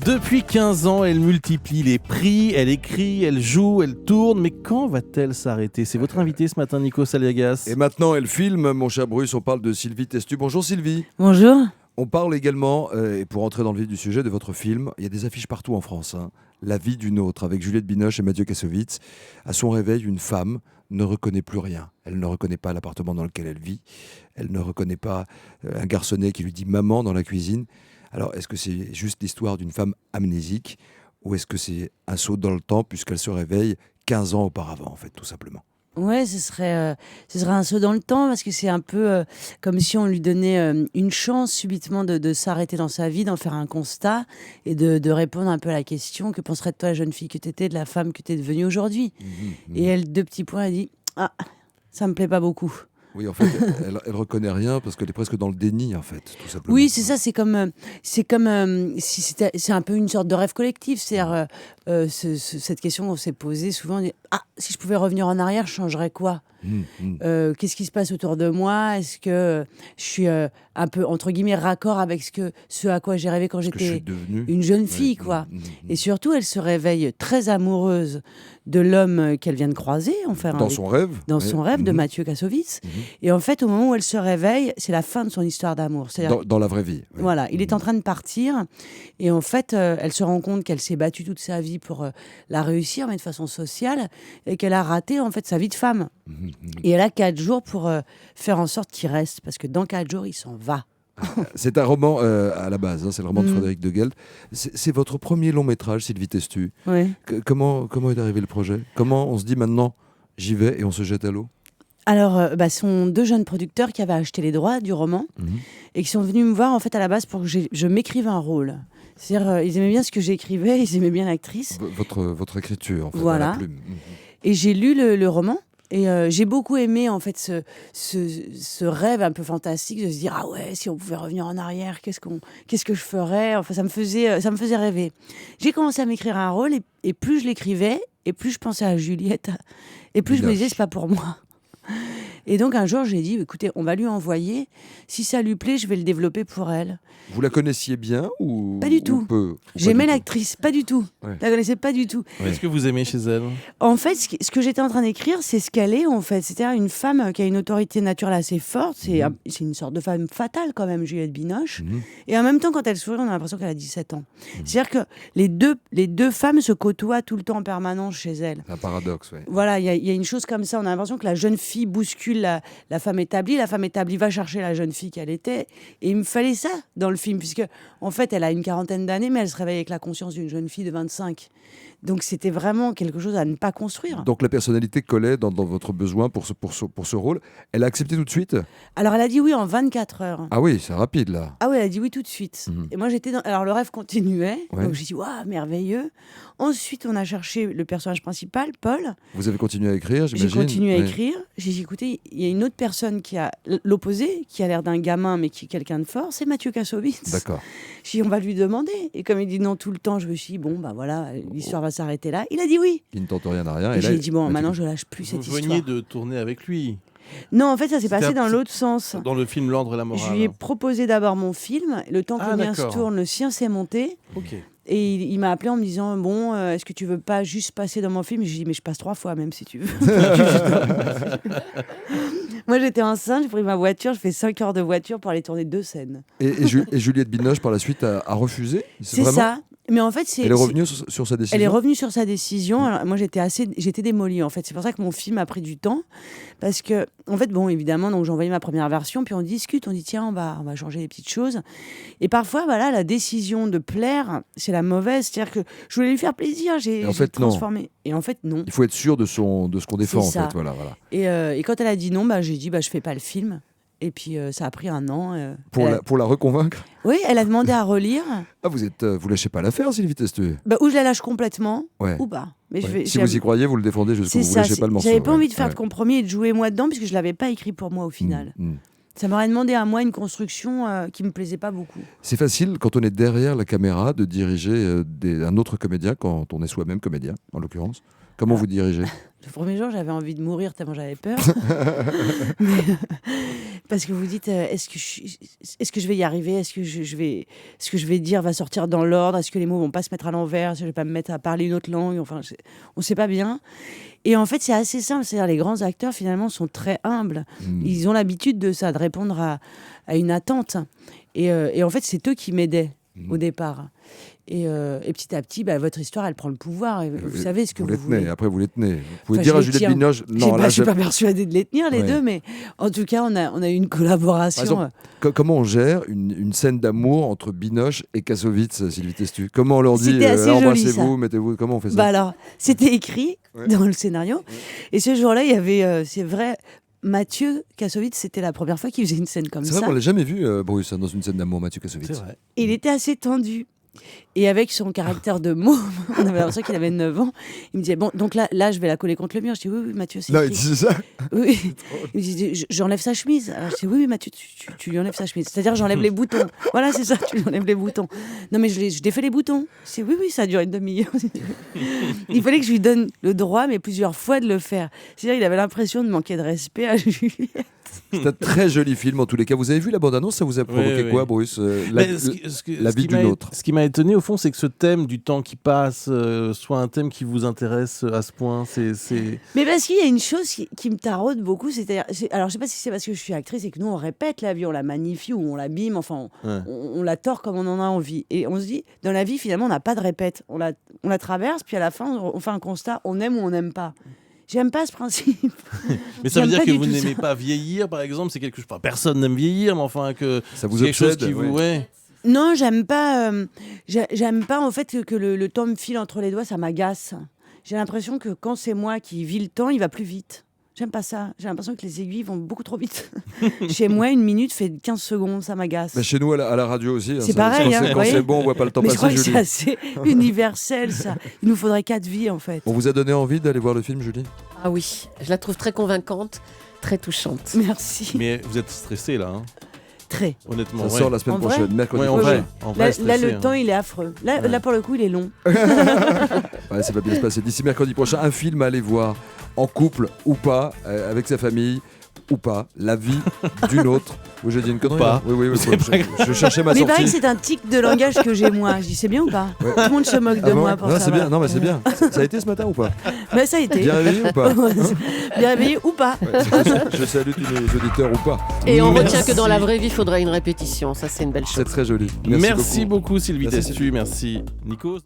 Depuis 15 ans, elle multiplie les prix, elle écrit, elle joue, elle tourne, mais quand va-t-elle s'arrêter? C'est votre invité ce matin, Nico Saliagas. Et maintenant, elle filme, mon cher Bruce, on parle de Sylvie Testu. Bonjour Sylvie. Bonjour. On parle également, et pour entrer dans le vif du sujet, de votre film. Il y a des affiches partout en France. La vie d'une autre, avec Juliette Binoche et Mathieu Kassovitz. À son réveil, une femme ne reconnaît plus rien. Elle ne reconnaît pas l'appartement dans lequel elle vit. Elle ne reconnaît pas un garçonnet qui lui dit « maman » dans la cuisine. Alors, est-ce que c'est juste l'histoire d'une femme amnésique ou est-ce que c'est un saut dans le temps puisqu'elle se réveille 15 ans auparavant, en fait, tout simplement? Ouais, ce serait un saut dans le temps parce que c'est un peu comme si on lui donnait une chance subitement de s'arrêter dans sa vie, d'en faire un constat et de répondre un peu à la question: que penserais de toi, la jeune fille que tu étais, de la femme que tu es devenue aujourd'hui? Et elle, deux petits points, elle dit: ah, ça me plaît pas beaucoup. Oui, en fait, elle reconnaît rien parce qu'elle est presque dans le déni, en fait, tout simplement. Oui, c'est ça, c'est comme si c'est un peu une sorte de rêve collectif. C'est-à-dire, cette question qu'on s'est posée souvent: ah, si je pouvais revenir en arrière, je changerais quoi? Qu'est-ce qui se passe autour de moi? Est-ce que je suis un peu, entre guillemets, raccord avec ce à quoi j'ai rêvé quand j'étais une jeune fille, quoi. Et surtout, elle se réveille très amoureuse de l'homme qu'elle vient de croiser, enfin, Dans son rêve. dans son rêve, de Mathieu Kassovitz. Et en fait, au moment où elle se réveille, c'est la fin de son histoire d'amour. Dans la vraie vie. Oui. Voilà, il est en train de partir et en fait, elle se rend compte qu'elle s'est battue toute sa vie pour la réussir, mais de façon sociale, et qu'elle a raté en fait sa vie de femme. Et elle a 4 jours pour faire en sorte qu'il reste, parce que dans 4 jours, il s'en va. C'est un roman à la base, c'est le roman de Frédéric de Guelt. C'est votre premier long métrage, Sylvie Testu. Ouais. Comment est arrivé le projet? Comment on se dit maintenant, j'y vais et on se jette à l'eau? Alors, ce sont 2 jeunes producteurs qui avaient acheté les droits du roman et qui sont venus me voir en fait à la base pour que je m'écrive un rôle. C'est-à-dire, ils aimaient bien ce que j'écrivais, ils aimaient bien l'actrice. Votre écriture, en fait, Voilà. à la plume. Et j'ai lu le roman. Et j'ai beaucoup aimé en fait ce rêve un peu fantastique de se dire: ah ouais, si on pouvait revenir en arrière, qu'est-ce que je ferais? Enfin, ça me faisait rêver. J'ai commencé à m'écrire un rôle et plus je l'écrivais et plus je pensais à Juliette et plus je me disais: c'est pas pour moi. Et donc un jour j'ai dit: écoutez, on va lui envoyer, si ça lui plaît, je vais le développer pour elle. Vous la connaissiez bien ou Pas du tout. J'aimais l'actrice, pas du tout. Ouais. Je la connaissais pas du tout. Qu'est-ce que vous aimez chez elle? En fait, ce que j'étais en train d'écrire, c'est ce qu'elle est, en fait. C'est-à-dire une femme qui a une autorité naturelle assez forte. C'est une sorte de femme fatale, quand même, Juliette Binoche. Et en même temps, quand elle sourit, on a l'impression qu'elle a 17 ans. C'est-à-dire que les deux femmes se côtoient tout le temps en permanence chez elle. C'est un paradoxe, oui. Voilà, il y a une chose comme ça. On a l'impression que la jeune fille bouscule la femme établie. La femme établie va chercher la jeune fille qu'elle était. Et il me fallait ça dans le film, puisque, en fait, elle a une 40aine d'années, mais elle se réveille avec la conscience d'une jeune fille de 25. Donc c'était vraiment quelque chose à ne pas construire. Donc la personnalité collait dans votre besoin pour ce rôle. Elle a accepté tout de suite? Alors elle a dit oui en 24 heures. Ah oui, c'est rapide là. Ah oui, elle a dit oui tout de suite. Et moi j'étais dans... Alors le rêve continuait, donc j'ai dit waouh, merveilleux. Ensuite on a cherché le personnage principal, Paul. Vous avez continué à écrire, j'imagine? J'ai continué à écrire. J'ai dit écoutez, il y a une autre personne qui a l'opposé, qui a l'air d'un gamin mais qui est quelqu'un de fort, c'est Mathieu Kassovitz. D'accord. J'ai dit on va lui demander. Et comme il dit non tout le temps, je me suis dit bon bah voilà, l'histoire va s'arrêter là. Il a dit oui. Il ne tente rien à rien. Et j'ai dit bon, maintenant je lâche plus cette histoire. Vous veniez de tourner avec lui? Non, en fait, ça s'est passé dans l'autre sens. Dans le film L'Ordre et la Morale. Je lui ai proposé d'abord mon film. Le temps que le mien se tourne, le sien s'est monté. Ok. Et il m'a appelé en me disant bon, est-ce que tu veux pas juste passer dans mon film? J'ai dit mais je passe 3 fois même si tu veux. Moi j'étais enceinte, j'ai pris ma voiture, je fais 5 heures de voiture pour aller tourner 2 scènes. Et Juliette Binoche par la suite a refusé? C'est vraiment... ça. Mais en fait, elle est revenue sur sa décision. Elle est revenue sur sa décision. Alors, moi, j'étais démolie, en fait. C'est pour ça que mon film a pris du temps. Parce que, en fait, bon, évidemment, donc j'ai envoyé ma première version, puis on discute, on dit, tiens, on va changer les petites choses. Et parfois, voilà, la décision de plaire, c'est la mauvaise. C'est-à-dire que je voulais lui faire plaisir, j'ai transformé. Non. Et en fait, non. Il faut être sûr de ce qu'on défend, en fait. Voilà. Et quand elle a dit non, j'ai dit, je fais pas le film. Et puis ça a pris 1 an. Pour la reconvaincre? Oui, elle a demandé à relire. Ah, vous lâchez pas l'affaire, Sylvie Testu? Ou je la lâche complètement, ou pas. Mais si vous y croyez, vous le défendez jusqu'au bout. Vous lâchez pas le morceau. J'avais pas envie de faire de compromis et de jouer moi dedans, puisque je l'avais pas écrit pour moi au final. Ça m'aurait demandé à moi une construction qui me plaisait pas beaucoup. C'est facile, quand on est derrière la caméra, de diriger un autre comédien, quand on est soi-même comédien, en l'occurrence? Comment vous dirigez? Le premier jour, j'avais envie de mourir tellement j'avais peur. Mais, parce que vous dites, est-ce que je vais y arriver? Est-ce que ce que je vais dire va sortir dans l'ordre? Est-ce que les mots vont pas se mettre à l'envers? Est-ce que je vais pas me mettre à parler une autre langue? Enfin, on sait pas bien. Et en fait, c'est assez simple. C'est-à-dire, les grands acteurs, finalement, sont très humbles. Ils ont l'habitude de ça, de répondre à une attente. Et en fait, c'est eux qui m'aidaient au départ. Et petit à petit, votre histoire, elle prend le pouvoir. Et vous savez ce que vous les voulez. tenez, après vous les tenez. Vous pouvez Enfin, dire je à les Juliette tiens. Binoche... Je ne suis pas persuadée de les tenir, les deux, mais en tout cas, on a eu une collaboration. Par exemple, comment on gère une scène d'amour entre Binoche et Kassovitz, Sylvie Testu? Comment on leur dit C'était assez joli, embrassez-vous, mettez-vous... Comment on fait ça? Alors, c'était écrit dans le scénario. Et ce jour-là, il y avait, c'est vrai... Mathieu Kassovitz, c'était la première fois qu'il faisait une scène comme ça. C'est vrai qu'on l'a jamais vu, Bruce, dans une scène d'amour, Mathieu Kassovitz. C'est vrai. Il était assez tendu. Et avec son caractère de môme, on avait l'impression qu'il avait 9 ans. Il me disait, bon, donc là, je vais la coller contre le mur. Je dis, oui, Mathieu, c'est Non, écrit. il disait ça. Oui. Il me dit, j'enlève sa chemise. Alors je dis, oui, Mathieu, tu lui enlèves sa chemise. C'est-à-dire, j'enlève les boutons. Voilà, c'est ça, tu lui enlèves les boutons. Non, mais je défais les boutons. Je dis, oui, ça a duré une demi-heure. Il fallait que je lui donne le droit, mais plusieurs fois, de le faire. C'est-à-dire, il avait l'impression de manquer de respect à Juliette. C'est un très joli film, en tous les cas. Vous avez vu la bande-annonce? Ça vous a provoqué quoi, Bruce? La vie d'une autre. Ce qui m'a étonné, au fond, c'est que ce thème du temps qui passe soit un thème qui vous intéresse à ce point. Mais parce qu'il y a une chose qui me taraude beaucoup, alors je sais pas si c'est parce que je suis actrice et que nous on répète la vie, on la magnifie ou on l'abîme, enfin on la tord comme on en a envie. Et on se dit, dans la vie finalement on n'a pas de répète, on la traverse, puis à la fin on fait un constat, on aime ou on n'aime pas. J'aime pas ce principe. Mais ça veut dire que vous n'aimez n'aimez pas vieillir, par exemple? C'est quelque chose. Personne n'aime vieillir, mais enfin que ça vous quelque chose obsède, qui vous. Ouais. Non, j'aime pas en fait que le temps me file entre les doigts, ça m'agace. J'ai l'impression que quand c'est moi qui vis le temps, il va plus vite. J'aime pas ça. J'ai l'impression que les aiguilles vont beaucoup trop vite. Chez moi, une minute fait 15 secondes, ça m'agace. Mais chez nous, à la radio aussi. C'est pareil. Quand c'est bon, on voit pas le temps Mais passer, je crois Julie. que c'est assez universel, ça. Il nous faudrait 4 vies, en fait. On vous a donné envie d'aller voir le film, Julie? Ah oui, je la trouve très convaincante, très touchante. Merci. Mais vous êtes stressé là, hein? Très. Honnêtement. Ça sort la semaine En vrai prochaine, mercredi Ouais, en prochain. vrai. En vrai, Là, stressé, le hein. temps, il est affreux. Là, pour le coup, il est long. Ouais, ça va bien se passer. D'ici mercredi prochain, un film à aller voir, en couple ou pas, avec sa famille ou pas, la vie d'une autre. Oui, j'ai dit une connerie. Pas. Oui, C'est pas je cherchais ma Mais il paraît que sortie. c'est un tic de langage que j'ai moi. Je dis, c'est bien ou pas? Ouais. Tout le monde se moque de Ah bon? moi pour Non, ça. c'est bien. voilà. Non, mais c'est bien. Ça a été ce matin ou pas? Mais ça a été. Bien réveillé ou pas? Bien réveillé ou pas? Je salue tous les auditeurs ou pas. Et on Merci. retient que dans la vraie vie, il faudrait une répétition. Ça, c'est une belle chose. C'est très joli. Merci beaucoup, Sylvie Merci, Testu. Merci, Nico.